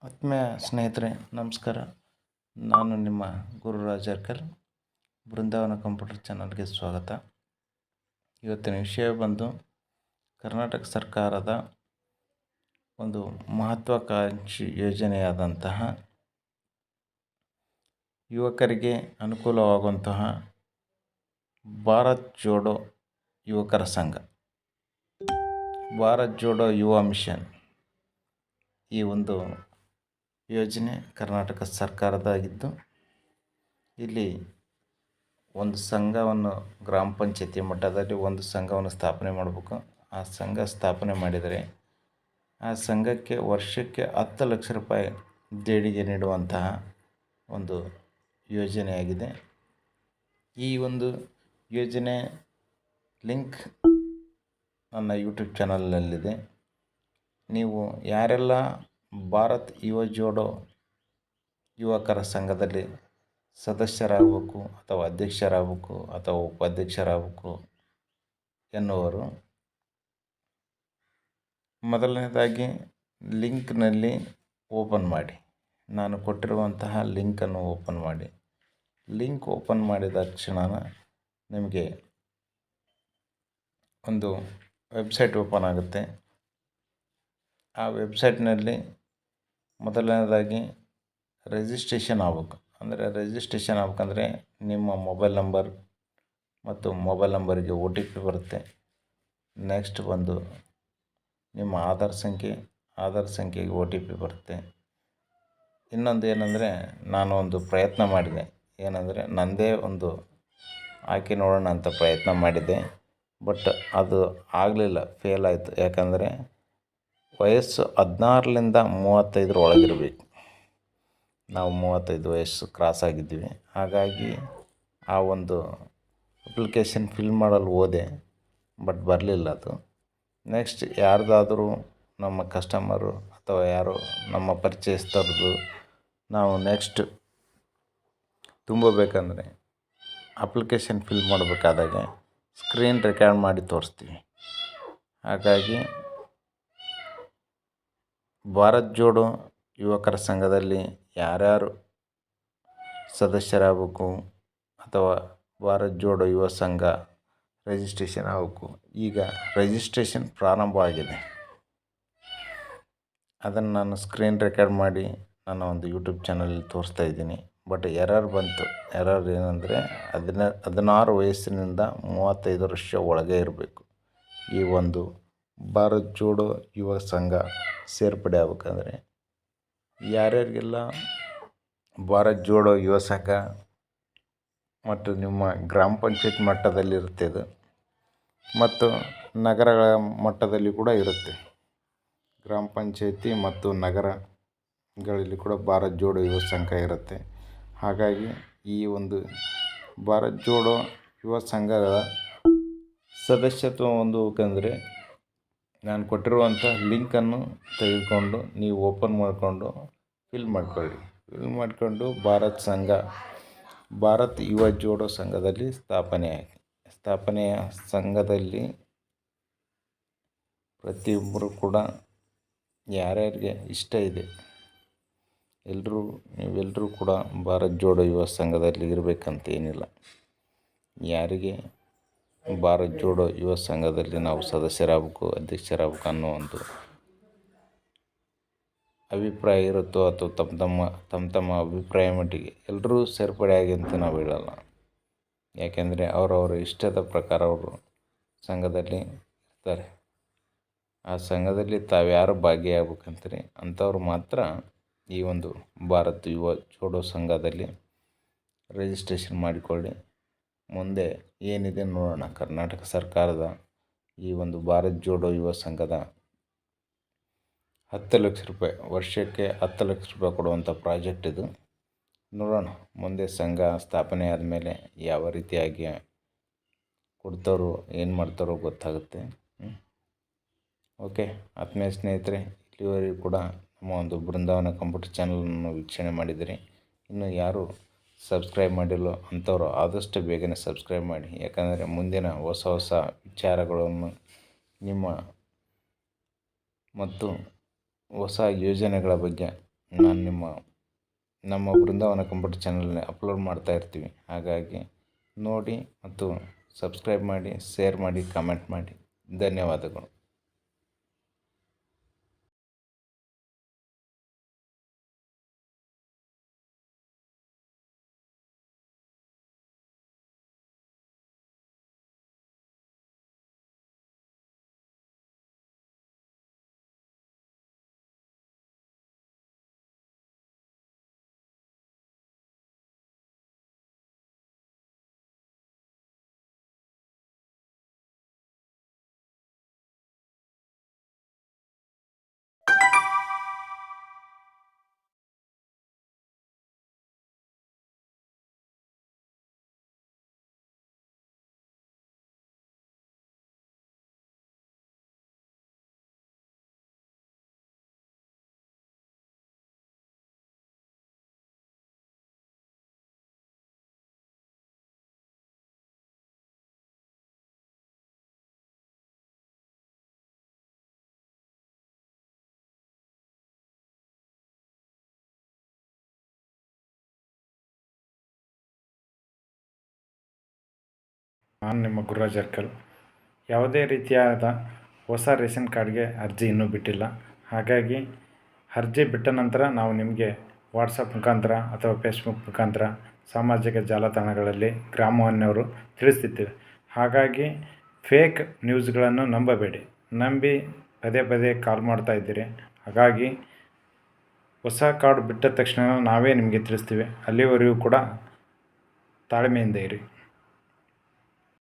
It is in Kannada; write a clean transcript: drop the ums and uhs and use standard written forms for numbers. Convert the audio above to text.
ಆತ್ಮೀಯ ಸ್ನೇಹಿತರೆ ನಮಸ್ಕಾರ. ನಾನು ನಿಮ್ಮ ಗುರುರಾಜ್ ಅರ್ಕಲ್. ಬೃಂದಾವನ ಕಂಪ್ಯೂಟರ್ ಚಾನಲ್ಗೆ ಸ್ವಾಗತ. ಇವತ್ತಿನ ವಿಷಯ ಬಂದು ಕರ್ನಾಟಕ ಸರ್ಕಾರದ ಒಂದು ಮಹತ್ವಾಕಾಂಕ್ಷಿ ಯೋಜನೆಯಾದಂತಹ ಯುವಕರಿಗೆ ಅನುಕೂಲವಾಗುವಂತಹ ಭಾರತ್ ಜೋಡೋ ಯುವಕರ ಸಂಘ, ಭಾರತ್ ಜೋಡೋ ಯುವ ಮಿಷನ್ ಈ ಒಂದು ಯೋಜನೆ ಕರ್ನಾಟಕ ಸರ್ಕಾರದಾಗಿದ್ದು, ಇಲ್ಲಿ ಒಂದು ಸಂಘವನ್ನು ಗ್ರಾಮ ಪಂಚಾಯತಿ ಮಟ್ಟದಲ್ಲಿ ಒಂದು ಸಂಘವನ್ನು ಸ್ಥಾಪನೆ ಮಾಡಬೇಕು. ಆ ಸಂಘ ಸ್ಥಾಪನೆ ಮಾಡಿದರೆ ಆ ಸಂಘಕ್ಕೆ ವರ್ಷಕ್ಕೆ 10 ಲಕ್ಷ ರೂಪಾಯಿ ದೇಣಿಗೆ ನೀಡುವಂತಹ ಒಂದು ಯೋಜನೆಯಾಗಿದೆ. ಈ ಒಂದು ಯೋಜನೆ ಲಿಂಕ್ ನನ್ನ ಯೂಟ್ಯೂಬ್ ಚಾನಲ್ನಲ್ಲಿದೆ. ನೀವು ಯಾರೆಲ್ಲ ಭಾರತ್ ಯುವ ಜೋಡೋ ಯುವಕರ ಸಂಘದಲ್ಲಿ ಸದಸ್ಯರಾಗಬೇಕು ಅಥವಾ ಅಧ್ಯಕ್ಷರಾಗಬೇಕು ಅಥವಾ ಉಪಾಧ್ಯಕ್ಷರಾಗಬೇಕು ಎನ್ನುವರು, ಮೊದಲನೇದಾಗಿ ಲಿಂಕ್ನಲ್ಲಿ ಓಪನ್ ಮಾಡಿ, ನಾನು ಕೊಟ್ಟಿರುವಂತಹ ಲಿಂಕನ್ನು ಓಪನ್ ಮಾಡಿ. ಲಿಂಕ್ ಓಪನ್ ಮಾಡಿದ ತಕ್ಷಣ ನಿಮಗೆ ಒಂದು ವೆಬ್ಸೈಟ್ ಓಪನ್ ಆಗುತ್ತೆ. ಆ ವೆಬ್ಸೈಟ್ನಲ್ಲಿ ಮೊದಲನೇದಾಗಿ ರಿಜಿಸ್ಟ್ರೇಷನ್ ಆಗಬೇಕು. ರಿಜಿಸ್ಟ್ರೇಷನ್ ಆಗಬೇಕಂದ್ರೆ ನಿಮ್ಮ ಮೊಬೈಲ್ ನಂಬರ್ ಮತ್ತು ಮೊಬೈಲ್ ನಂಬರಿಗೆ OTP ಬರುತ್ತೆ. ನೆಕ್ಸ್ಟ್ ಬಂದು ನಿಮ್ಮ ಆಧಾರ್ ಸಂಖ್ಯೆಗೆ OTP ಬರುತ್ತೆ. ಇನ್ನೊಂದು ಏನಂದರೆ, ನಾನು ಒಂದು ಪ್ರಯತ್ನ ಮಾಡಿದೆ. ಏನಂದರೆ, ನನ್ನದೇ ಒಂದು ಹಾಕಿ ನೋಡೋಣ ಅಂತ ಪ್ರಯತ್ನ ಮಾಡಿದ್ದೆ. ಬಟ್ ಅದು ಆಗಲಿಲ್ಲ, ಫೇಲ್ ಆಯಿತು. ಯಾಕಂದರೆ ವಯಸ್ಸು 16ರಿಂದ 35 ಒಳಗಿರಬೇಕು. ನಾವು 35 ವಯಸ್ಸು ಕ್ರಾಸ್ ಆಗಿದ್ವಿ. ಹಾಗಾಗಿ ಆ ಒಂದು ಅಪ್ಲಿಕೇಶನ್ ಫಿಲ್ ಮಾಡಲು ಹೋದೆ, ಬಟ್ ಬರಲಿಲ್ಲ ಅದು. ನೆಕ್ಸ್ಟ್ ಯಾರ್ದಾದರೂ ನಮ್ಮ ಕಸ್ಟಮರು ಅಥವಾ ಯಾರೋ ನಮ್ಮ ಪರಿಚಯಸ್ಥರದ್ದು ನಾವು ನೆಕ್ಸ್ಟ್ ತುಂಬಬೇಕಂದ್ರೆ ಅಪ್ಲಿಕೇಶನ್ ಫಿಲ್ ಮಾಡಬೇಕಾದಾಗ ಸ್ಕ್ರೀನ್ ರೆಕಾರ್ಡ್ ಮಾಡಿ ತೋರಿಸ್ತೀವಿ. ಹಾಗಾಗಿ ಭಾರತ್ ಜೋಡೋ ಯುವಕರ ಸಂಘದಲ್ಲಿ ಯಾರ್ಯಾರು ಸದಸ್ಯರಾಗಬೇಕು ಅಥವಾ ಭಾರತ್ ಜೋಡೋ ಯುವ ಸಂಘ ರಿಜಿಸ್ಟ್ರೇಷನ್ ಆಗಬೇಕು. ಈಗ ರಿಜಿಸ್ಟ್ರೇಷನ್ ಪ್ರಾರಂಭ ಆಗಿದೆ. ಅದನ್ನು ನಾನು ಸ್ಕ್ರೀನ್ ರೆಕಾರ್ಡ್ ಮಾಡಿ ನನ್ನ ಒಂದು ಯೂಟ್ಯೂಬ್ ಚಾನಲಲ್ಲಿ ತೋರಿಸ್ತಾ ಇದ್ದೀನಿ. ಬಟ್ ಎರರ್ ಬಂತು. ಎರರ್ ಏನಂದರೆ 16 ವಯಸ್ಸಿನಿಂದ 35 ವರ್ಷ ಒಳಗೆ ಇರಬೇಕು. ಈ ಒಂದು ಭಾರತ್ ಜೋಡೋ ಯುವ ಸಂಘ ಸೇರ್ಪಡೆ ಆಗಬೇಕಂದ್ರೆ ಯಾರ್ಯಾರಿಗೆಲ್ಲ ಭಾರತ್ ಜೋಡೋ ಯುವ ಸಂಘ ಮತ್ತು ನಿಮ್ಮ ಗ್ರಾಮ ಪಂಚಾಯತ್ ಮಟ್ಟದಲ್ಲಿರುತ್ತೆ ಇದು, ಮತ್ತು ನಗರಗಳ ಮಟ್ಟದಲ್ಲಿ ಕೂಡ ಇರುತ್ತೆ. ಗ್ರಾಮ ಪಂಚಾಯತಿ ಮತ್ತು ನಗರಗಳಲ್ಲಿ ಕೂಡ ಭಾರತ್ ಜೋಡೋ ಯುವ ಸಂಘ ಇರುತ್ತೆ. ಹಾಗಾಗಿ ಈ ಒಂದು ಭಾರತ್ ಜೋಡೋ ಯುವ ಸಂಘದ ಸದಸ್ಯತ್ವ ಹೊಂದಬೇಕಂದ್ರೆ ನಾನು ಕೊಟ್ಟಿರುವಂಥ ಲಿಂಕನ್ನು ತೆಗೆದುಕೊಂಡು ನೀವು ಓಪನ್ ಮಾಡಿಕೊಂಡು ಫಿಲ್ ಮಾಡಿಕೊಳ್ಳಿ. ಫಿಲ್ ಮಾಡಿಕೊಂಡು ಭಾರತ್ ಯುವ ಜೋಡೋ ಸಂಘದಲ್ಲಿ ಸ್ಥಾಪನೆಯ ಸಂಘದಲ್ಲಿ ಪ್ರತಿಯೊಬ್ಬರು ಕೂಡ ಯಾರ್ಯಾರಿಗೆ ಇಷ್ಟ ಇದೆ ನೀವೆಲ್ಲರೂ ಕೂಡ ಭಾರತ್ ಜೋಡೋ ಯುವ ಸಂಘದಲ್ಲಿ ಇರಬೇಕಂತ ಏನಿಲ್ಲ. ಯಾರಿಗೆ ಭಾರತ್ ಜೋಡೋ ಯುವ ಸಂಘದಲ್ಲಿ ನಾವು ಸದಸ್ಯರಾಗಬೇಕು, ಅಧ್ಯಕ್ಷರಾಗಬೇಕು ಅನ್ನೋ ಒಂದು ಅಭಿಪ್ರಾಯ ಇರುತ್ತೋ ಅಥವಾ ತಮ್ಮ ಅಭಿಪ್ರಾಯ ಮಟ್ಟಿಗೆ ಎಲ್ಲರೂ ಸೇರ್ಪಡೆಯಾಗಿ ಅಂತ ನಾವು ಹೇಳಲ್ಲ. ಯಾಕೆಂದರೆ ಅವರವರ ಇಷ್ಟದ ಪ್ರಕಾರ ಅವರು ಸಂಘದಲ್ಲಿ ಇರ್ತಾರೆ. ಆ ಸಂಘದಲ್ಲಿ ತಾವ್ಯಾರು ಭಾಗಿಯಾಗಬೇಕಂತಾರೆ ಅಂಥವ್ರು ಮಾತ್ರ ಈ ಒಂದು ಭಾರತ್ ಯುವ ಜೋಡೋ ಸಂಘದಲ್ಲಿ ರಿಜಿಸ್ಟ್ರೇಷನ್ ಮಾಡಿಕೊಳ್ಳಿ. ಮುಂದೆ ಏನಿದೆ ನೋಡೋಣ. ಕರ್ನಾಟಕ ಸರ್ಕಾರದ ಈ ಒಂದು ಭಾರತ್ ಜೋಡೋ ಯುವ ಸಂಘದ 10 ಲಕ್ಷ ರೂಪಾಯಿ, ವರ್ಷಕ್ಕೆ 10 ಲಕ್ಷ ರೂಪಾಯಿ ಕೊಡುವಂಥ ಪ್ರಾಜೆಕ್ಟ್ ಇದು. ನೋಡೋಣ ಮುಂದೆ ಸಂಘ ಸ್ಥಾಪನೆ ಆದಮೇಲೆ ಯಾವ ರೀತಿಯಾಗಿ ಕೊಡ್ತಾರೋ ಏನು ಮಾಡ್ತಾರೋ ಗೊತ್ತಾಗುತ್ತೆ. ಓಕೆ ಆತ್ಮೀಯ ಸ್ನೇಹಿತರೆ, ಇಲ್ಲಿವರೆಗೂ ಕೂಡ ನಮ್ಮ ಒಂದು ಬೃಂದಾವನ ಕಂಪ್ಯೂಟರ್ ಚಾನಲನ್ನು ವೀಕ್ಷಣೆ ಮಾಡಿದರೆ, ಇನ್ನು ಯಾರು ಸಬ್ಸ್ಕ್ರೈಬ್ ಮಾಡಿಲ್ಲೋ ಅಂಥವ್ರು ಆದಷ್ಟು ಬೇಗನೆ ಸಬ್ಸ್ಕ್ರೈಬ್ ಮಾಡಿ. ಯಾಕಂದರೆ ಮುಂದಿನ ಹೊಸ ವಿಚಾರಗಳನ್ನು ನಿಮ್ಮ ಮತ್ತು ಹೊಸ ಯೋಜನೆಗಳ ಬಗ್ಗೆ ನಾನು ನಮ್ಮ ಬೃಂದಾವನ ಕಂಪ್ಯೂಟರ್ ಚಾನಲ್ನ ಅಪ್ಲೋಡ್ ಮಾಡ್ತಾ ಇರ್ತೀವಿ. ಹಾಗಾಗಿ ನೋಡಿ ಮತ್ತು ಸಬ್ಸ್ಕ್ರೈಬ್ ಮಾಡಿ, ಶೇರ್ ಮಾಡಿ, ಕಮೆಂಟ್ ಮಾಡಿ. ಧನ್ಯವಾದಗಳು. ನಾನು ನಿಮ್ಮ ಗುರುರಾಜ್ ಅರ್ಕಲ್. ಯಾವುದೇ ರೀತಿಯಾದ ಹೊಸ ರೇಷನ್ ಕಾರ್ಡ್ಗೆ ಅರ್ಜಿ ಇನ್ನೂ ಬಿಟ್ಟಿಲ್ಲ. ಹಾಗಾಗಿ ಅರ್ಜಿ ಬಿಟ್ಟ ನಂತರ ನಾವು ನಿಮಗೆ ವಾಟ್ಸಪ್ ಮುಖಾಂತರ ಅಥವಾ ಫೇಸ್ಬುಕ್ ಮುಖಾಂತರ ಸಾಮಾಜಿಕ ಜಾಲತಾಣಗಳಲ್ಲಿ ಗ್ರಾಮವನ್ನವರು ತಿಳಿಸ್ತಿದ್ದೇವೆ. ಹಾಗಾಗಿ ಫೇಕ್ ನ್ಯೂಸ್ಗಳನ್ನು ನಂಬಬೇಡಿ. ನಂಬಿ ಪದೇ ಪದೇ ಕಾಲ್ ಮಾಡ್ತಾ ಇದ್ದೀರಿ. ಹಾಗಾಗಿ ಹೊಸ ಕಾರ್ಡ್ ಬಿಟ್ಟ ತಕ್ಷಣ ನಾವೇ ನಿಮಗೆ ತಿಳಿಸ್ತೀವಿ. ಅಲ್ಲಿವರೆಗೂ ಕೂಡ ತಾಳ್ಮೆಯಿಂದ ಇರಿ.